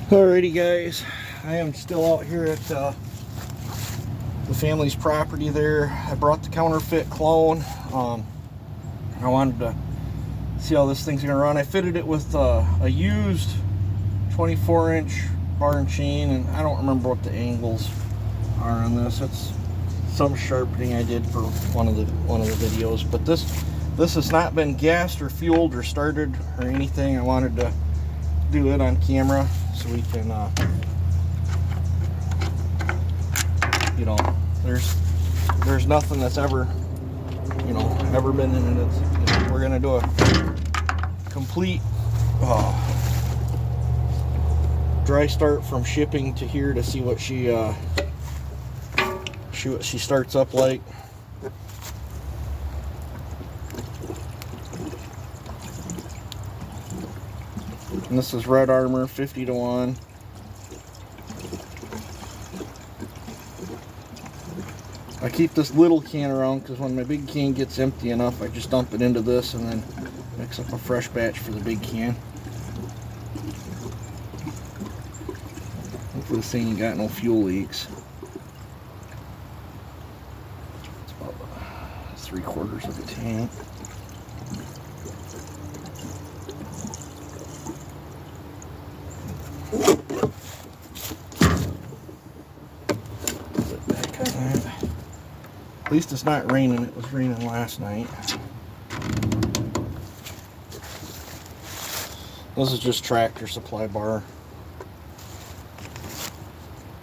Alrighty guys, I am still out here at the family's property there. I brought the counterfeit clone. I wanted to see how this thing's gonna run. I fitted it with a used 24-inch bar and chain, and I don't remember what the angles are on this. It's some sharpening I did for one of the videos, but this has not been gassed or fueled or started or anything. I wanted to do it on camera so we can you know, there's nothing that's ever been in it. It's, we're gonna do a complete dry start from shipping to here to see what she starts up like. And this is Red Armor 50-1. I keep this little can around because when my big can gets empty enough, I just dump it into this and then mix up a fresh batch for the big can. Hopefully this thing ain't got no fuel leaks. It's about 3/4 of the tank. At least it's not raining. It was raining last night. This is just Tractor Supply bar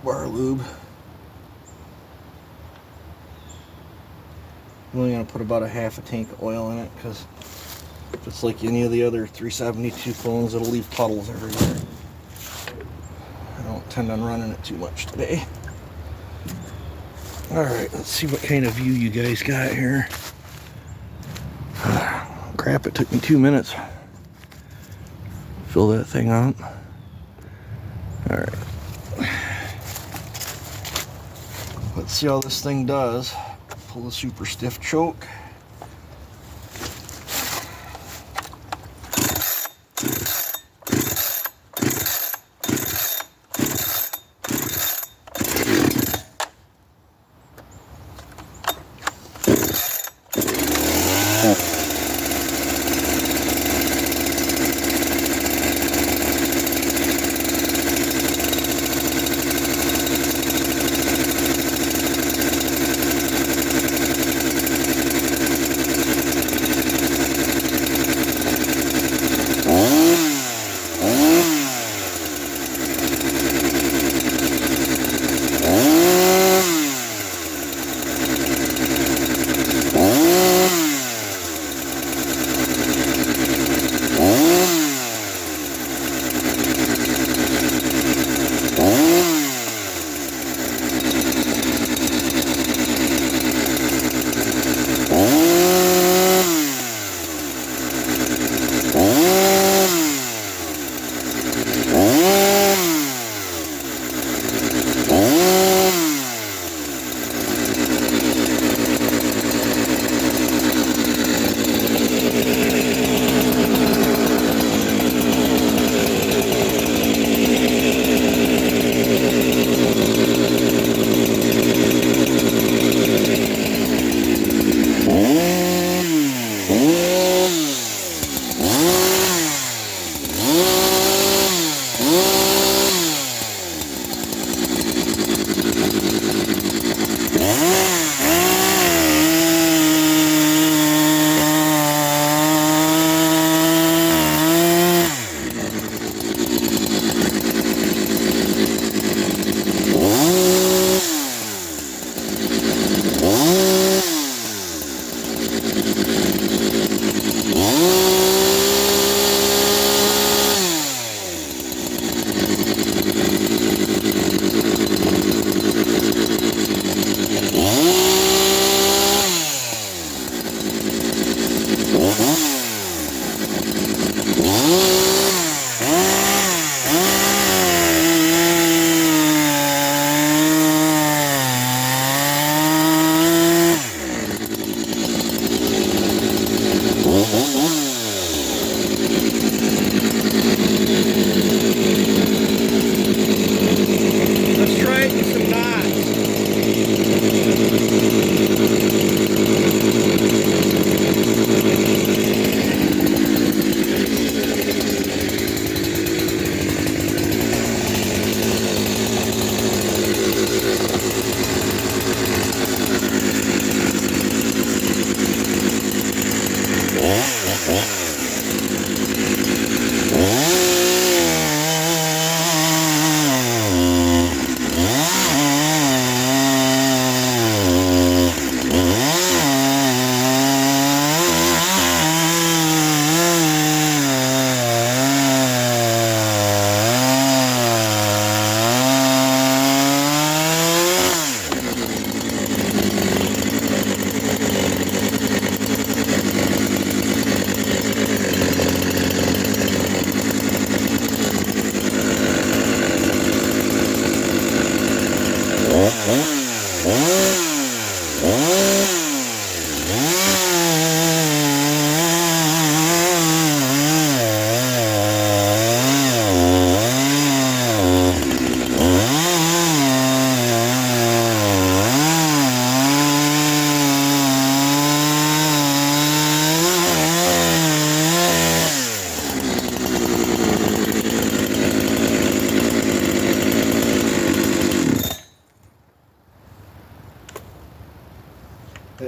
lube. I'm only going to put about a half a tank of oil in it because if it's like any of the other 372 clones, it'll leave puddles everywhere. I don't intend on running it too much today. Alright, let's see what kind of view you guys got here. Crap, it took me 2 minutes. Fill that thing up. Alright. Let's see how this thing does. Pull the super stiff choke.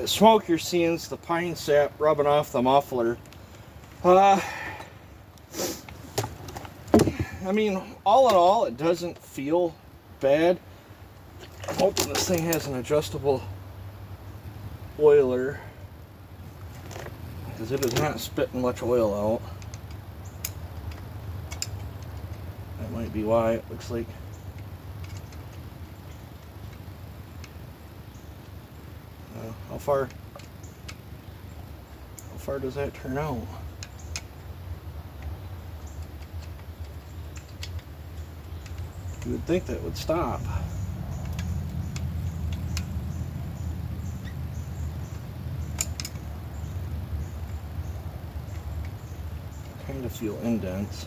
The smoke you're seeing is the pine sap rubbing off the muffler. I mean, all in all, it doesn't feel bad. I'm hoping this thing has an adjustable oiler, because it is not spitting much oil out. That might be why it looks like. How far does that turn out? You would think that would stop. I kind of feel indents.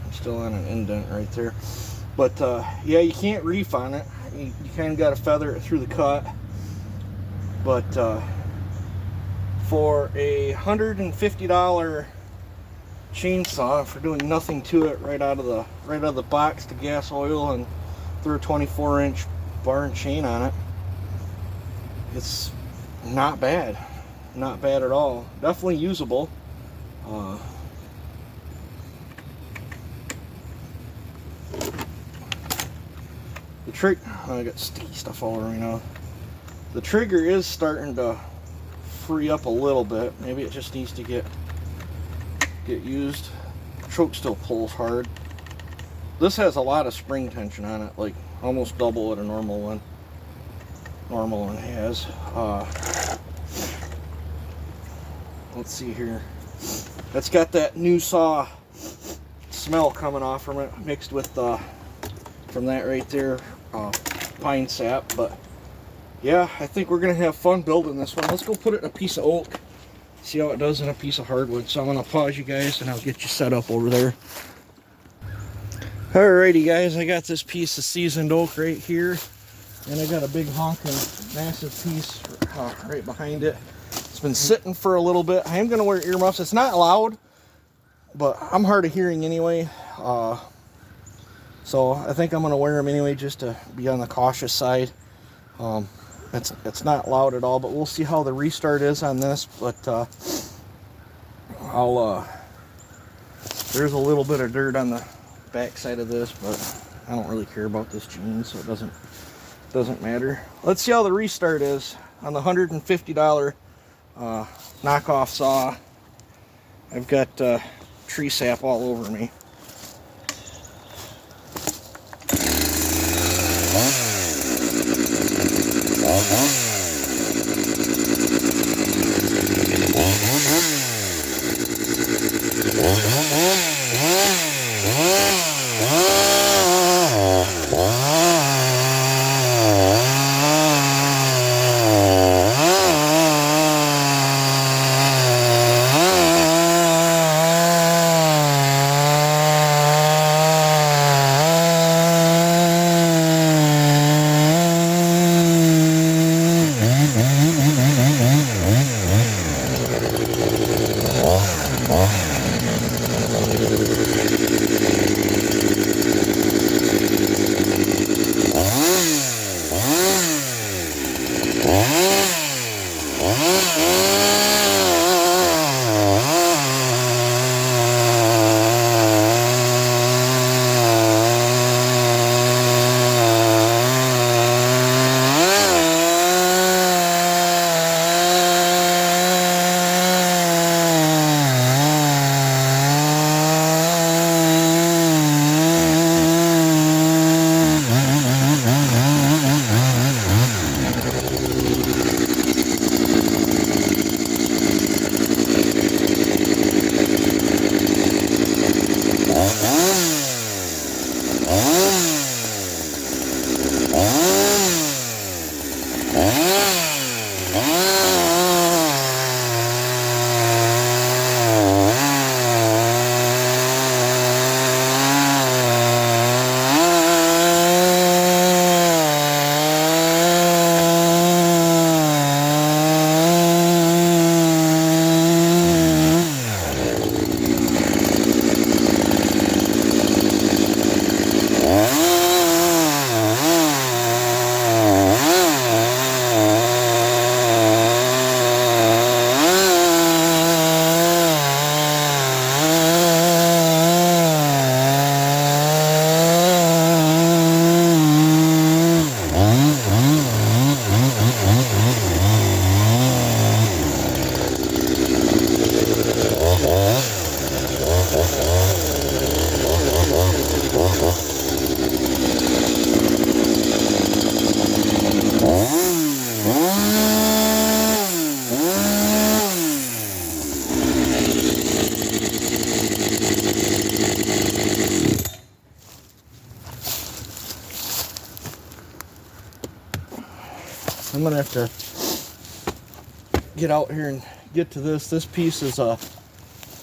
I'm still on an indent right there. But yeah, you can't reef on it. You kind of got to feather it through the cut. But for a $150 chainsaw, for doing nothing to it, right out of the box, the gas oil, and threw a 24-inch bar and chain on it, it's not bad. Not bad at all. Definitely usable. The trick, I got sticky stuff all over me now. The trigger is starting to free up a little bit. Maybe it just needs to get used. Choke still pulls hard. This has a lot of spring tension on it, like almost double what a normal one has. Let's see here. That's got that new saw smell coming off from it, mixed with from that right there, pine sap. But yeah, I think we're gonna have fun building this one. Let's go put it in a piece of oak, see how it does in a piece of hardwood. So I'm gonna pause you guys and I'll get you set up over there. Alrighty guys, I got this piece of seasoned oak right here, and I got a big honking massive piece right behind it. It's been sitting for a little bit. I am gonna wear earmuffs. It's not loud, but I'm hard of hearing anyway. So I think I'm gonna wear them anyway, just to be on the cautious side. It's not loud at all, but we'll see how the restart is on this. But there's a little bit of dirt on the back side of this, but I don't really care about this jeans, so it doesn't matter. Let's see how the restart is on the $150 knockoff saw. I've got tree sap all over me. gonna have to get out here and get to this. This piece is a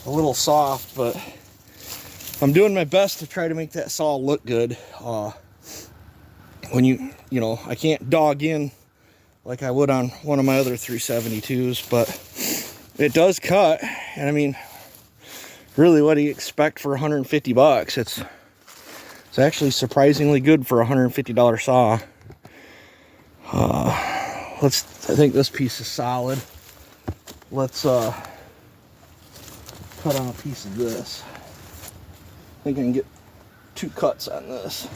little soft, but I'm doing my best to try to make that saw look good. When you know, I can't dog in like I would on one of my other 372s, but it does cut. And I mean, really, what do you expect for 150 bucks? It's actually surprisingly good for a $150 saw. I think this piece is solid. Let's cut on a piece of this. I think I can get 2 cuts on this.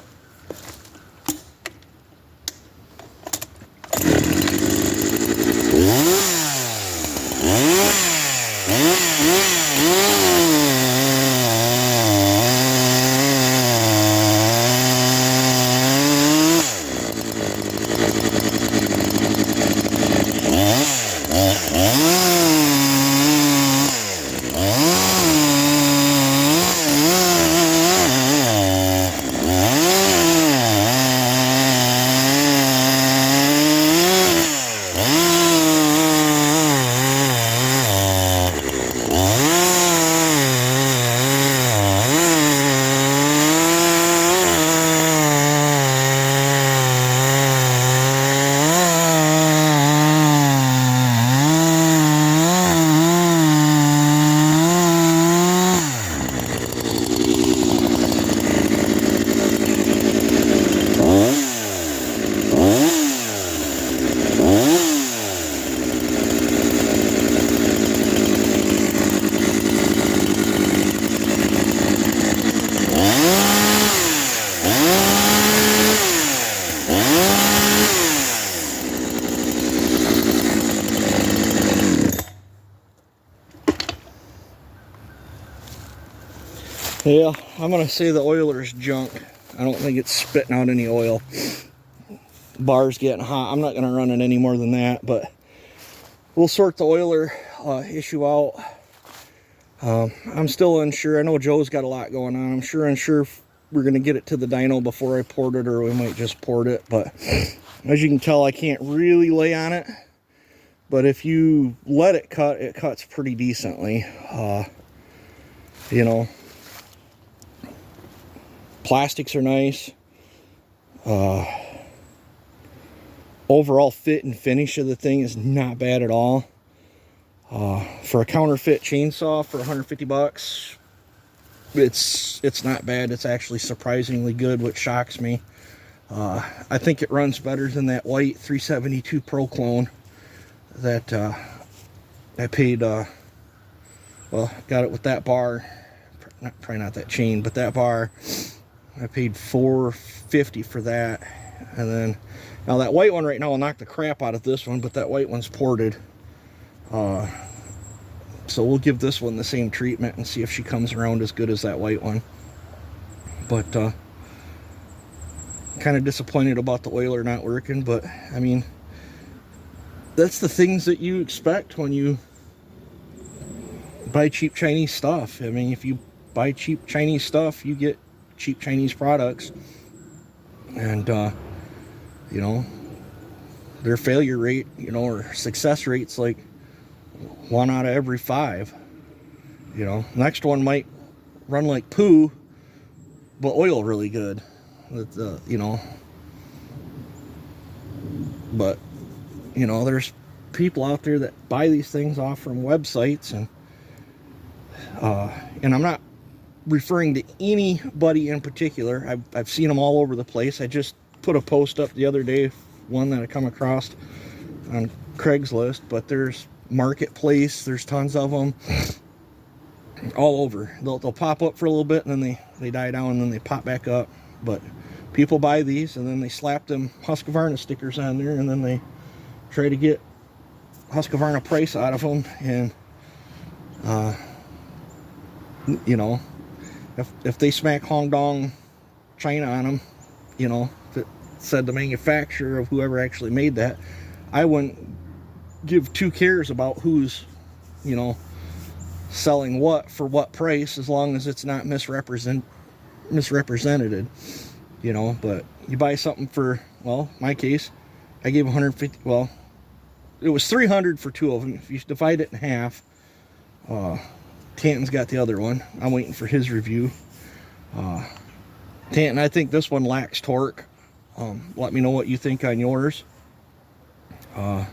Yeah, I'm gonna say the oiler's junk. I don't think it's spitting out any oil. Bar's getting hot. I'm not gonna run it any more than that, but we'll sort the oiler issue out. I'm still unsure. I know Joe's got a lot going on. I'm unsure if we're gonna get it to the dyno before I port it, or we might just port it. But as you can tell, I can't really lay on it. But if you let it cut, it cuts pretty decently. You know, plastics are nice. Overall fit and finish of the thing is not bad at all. For a counterfeit chainsaw for 150 bucks, it's not bad. It's actually surprisingly good, which shocks me. I think it runs better than that white 372 Pro clone that I paid. Well, got it with that bar. Probably not that chain, but that bar. I paid $450 for that. And then, now that white one right now will knock the crap out of this one, but that white one's ported. So we'll give this one the same treatment and see if she comes around as good as that white one. But kind of disappointed about the oiler not working, but I mean, that's the things that you expect when you buy cheap Chinese stuff. I mean, if you buy cheap Chinese stuff, you get cheap Chinese products. And you know, their failure rate, you know, or success rate's like 1 out of every 5. You know, next one might run like poo, but oil really good. You know, but you know, there's people out there that buy these things off from websites, and I'm not referring to anybody in particular. I've seen them all over the place. I just put a post up the other day, one that I come across on Craigslist, but there's Marketplace, there's tons of them all over. They'll pop up for a little bit, and then they die down, and then they pop back up. But people buy these, and then they slap them Husqvarna stickers on there, and then they try to get Husqvarna price out of them. And you know, if they smack Hong Dong China on them, you know, if it said the manufacturer of whoever actually made that, I wouldn't give 2 cares about who's, you know, selling what for what price, as long as it's not misrepresented, you know. But you buy something for, well, my case, I gave 150, well, it was 300 for two of them. If you divide it in half, Tanton's got the other one. I'm waiting for his review. Tanton, I think this one lacks torque. Let me know what you think on yours. And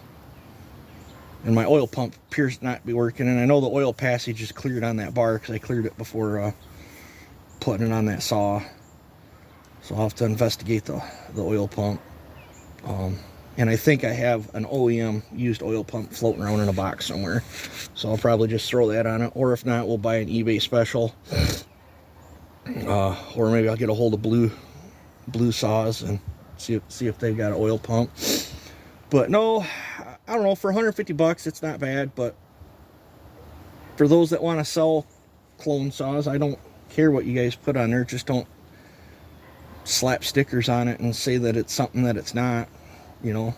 my oil pump appears not to be working, and I know the oil passage is cleared on that bar because I cleared it before putting it on that saw. So I'll have to investigate the oil pump. And I think I have an OEM used oil pump floating around in a box somewhere. So I'll probably just throw that on it. Or if not, we'll buy an eBay special. Or maybe I'll get a hold of Blue Saws and see if they've got an oil pump. But no, I don't know, for 150 bucks, it's not bad. But for those that want to sell clone saws, I don't care what you guys put on there. Just don't slap stickers on it and say that it's something that it's not. You know,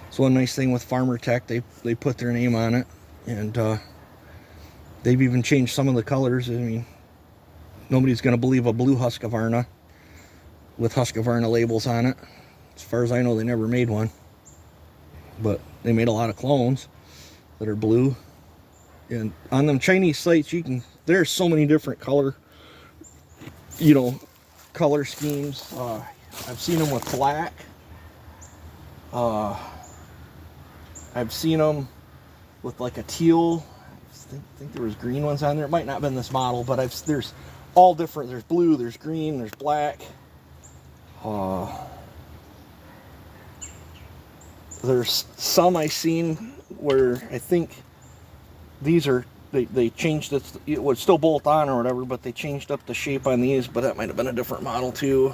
it's one nice thing with Farmer Tech. They put their name on it, and they've even changed some of the colors. I mean, nobody's going to believe a blue Husqvarna with Husqvarna labels on it. As far as I know, they never made one, but they made a lot of clones that are blue. And on them Chinese sites, there's so many different color schemes. I've seen them with black. I've seen them with like a teal. I think there was green ones on there. It might not have been this model, but there's all different. There's blue, there's green, there's black. There's some I've seen where I think these are, they changed it. It would still bolt on or whatever, but they changed up the shape on these, but that might have been a different model too.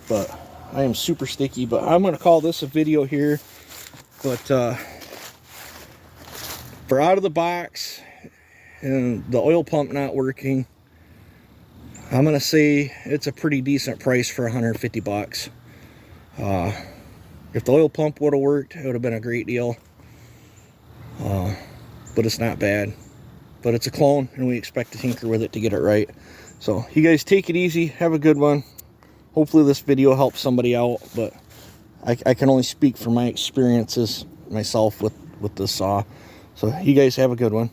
But I am super sticky, but I'm going to call this a video here. But for out of the box and the oil pump not working, I'm going to say it's a pretty decent price for 150 bucks. If the oil pump would have worked, it would have been a great deal. But it's not bad. But it's a clone, and we expect to tinker with it to get it right. So you guys take it easy. Have a good one. Hopefully this video helps somebody out, but I can only speak from my experiences myself with this saw. So you guys have a good one.